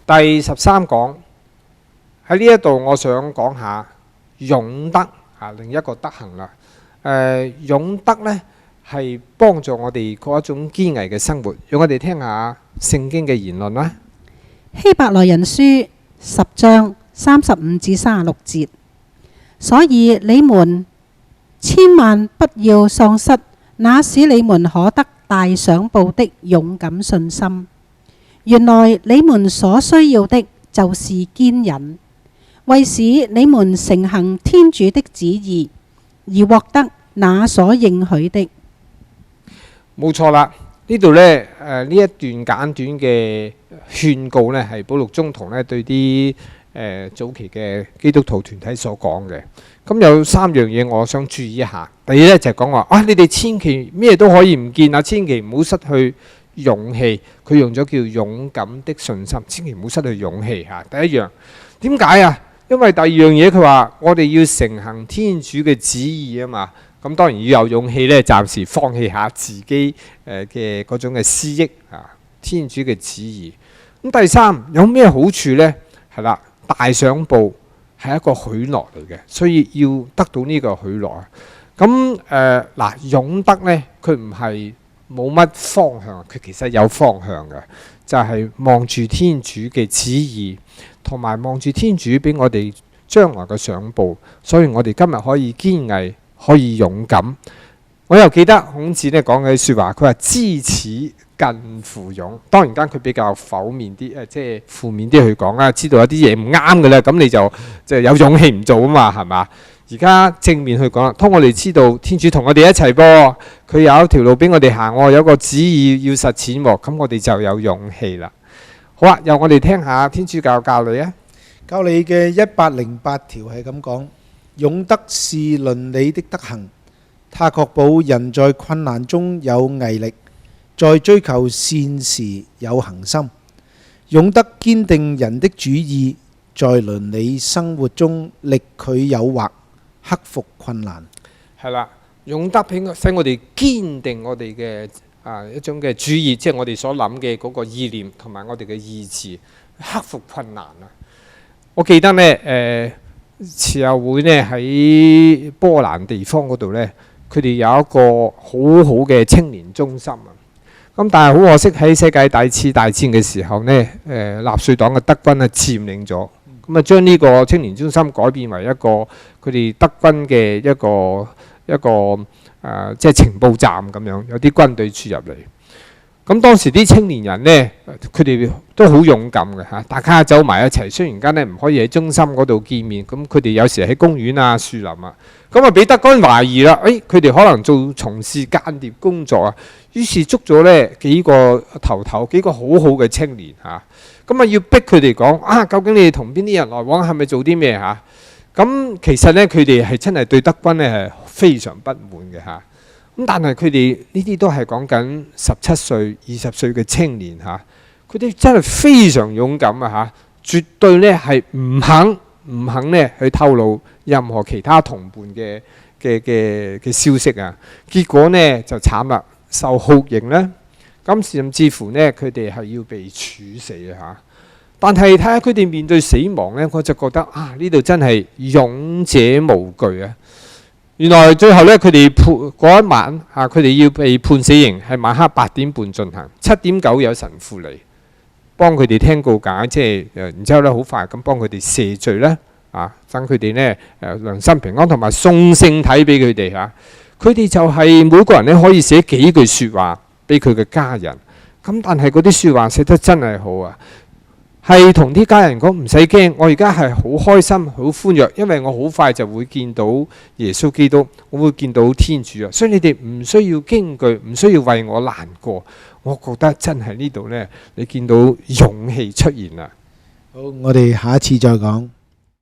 第13講喺呢一度，我想講下勇德啊，另一個德行啦。勇德呢係幫助我哋過一種堅毅嘅生活。讓我哋聽下聖經嘅言論啦。希伯來人書10章35至36節，所以你們千萬不要喪失那使你們可得大賞報的勇敢信心。原來你們所需要的就是堅忍，為使你們承行天主的旨意，而獲得那所應許的。冇錯啦，呢度呢，呢一段簡短嘅勸告呢，係保祿宗徒呢對啲早期嘅基督徒團體所講嘅。咁有3樣嘢我想注意一下。第一呢，就係講話你哋千祈咩都可以唔見啊，千祈唔好失去勇氣。佢用咗叫勇敢的信心，千祈唔好失去勇氣嚇。第一樣點解啊？因為第二樣嘢佢話我哋要承行天主嘅旨意啊嘛。咁當然要有勇氣咧，暫時放棄下自己嘅嗰種嘅私益啊，天主嘅旨意。咁第3有咩好處呢？係啦，大賞報係一個許諾嚟嘅，所以要得到呢個許諾啊。咁嗱，勇德呢，佢唔係冇乜方向，佢其實有方向嘅，就係望住天主嘅旨意，同埋望住天主俾我哋將來嘅賞報。所以我哋今日可以堅毅，可以勇敢。我又記得孔子咧講嘅説話，佢話知恥近乎勇。當然間佢比較否面啲，即係負面啲去講啦。知道有啲嘢唔啱嘅咧，咁你就有勇氣唔做啊嘛，係嘛？而家正面去講啦，當我哋知道天主同我哋一齊噃，佢有一條路俾我哋行，有個旨意要實踐喎，咁我哋就有勇氣啦。好啊，由我哋聽下天主教教理啊。教理嘅108條係咁講：勇德是倫理的德行，它確保人在困難中有毅力，在追求善時有恆心。勇德堅定人的主意，在倫理生活中力拒誘惑，克服困難。係啦，勇德使我哋堅定我哋嘅一種嘅主意，即係我哋所諗嘅嗰個意念同埋我哋嘅意志，克服困難啊！我記得呢，慈幼會呢喺波蘭地方嗰度呢，佢哋有一個好好嘅青年中心啊。咁但係好可惜喺世界第2次大戰嘅時候呢，納粹黨嘅德軍啊佔領咗。咁啊，將呢個青年中心改變為一個佢哋德軍嘅一個即係情報站咁樣，有啲軍隊駐入嚟。咁當時啲青年人呢，佢哋都好勇敢嘅嚇，大家走埋一齊。雖然間呢唔可以喺中心嗰度見面，咁佢哋有時喺公園啊、樹林啊，咁啊俾德軍懷疑啦。佢哋可能從事間諜工作啊，於是捉咗呢幾個幾個好好嘅青年嚇。咁啊要逼佢哋講究竟你哋同邊啲人來往，係咪做啲咩嚇？咁其實呢，佢哋係真係對德軍呢係非常不滿嘅嚇。咁但係佢哋呢啲都係講緊17歲、20歲嘅青年嚇，佢哋真係非常勇敢啊嚇，絕對呢係唔肯呢去透露任何其他同伴嘅消息啊。結果呢就慘啦，受酷刑啦。咁甚至乎呢，佢哋係要被處死啊嚇！但係睇下佢哋面對死亡呢，我就覺得呢度真係勇者無懼啊！原來最後呢，佢哋嗰一晚佢哋要被判死刑，係晚黑8點半進行，7點9有神父嚟幫佢哋聽告解，即係然之後呢好快咁幫佢哋赦罪啦等佢哋呢良心平安，同埋送聖體俾佢哋嚇。佢哋就係每個人呢可以寫幾句説話俾佢嘅家人，咁但係嗰啲説話寫得真係好啊！係同啲家人講唔使驚，我而家係好開心、好歡躍，因為我好快就會見到耶穌基督，我會見到天主啊！所以你哋唔需要驚懼，唔需要為我難過。我覺得真係呢度呢，你見到勇氣出現啦。好，我哋下一次再講。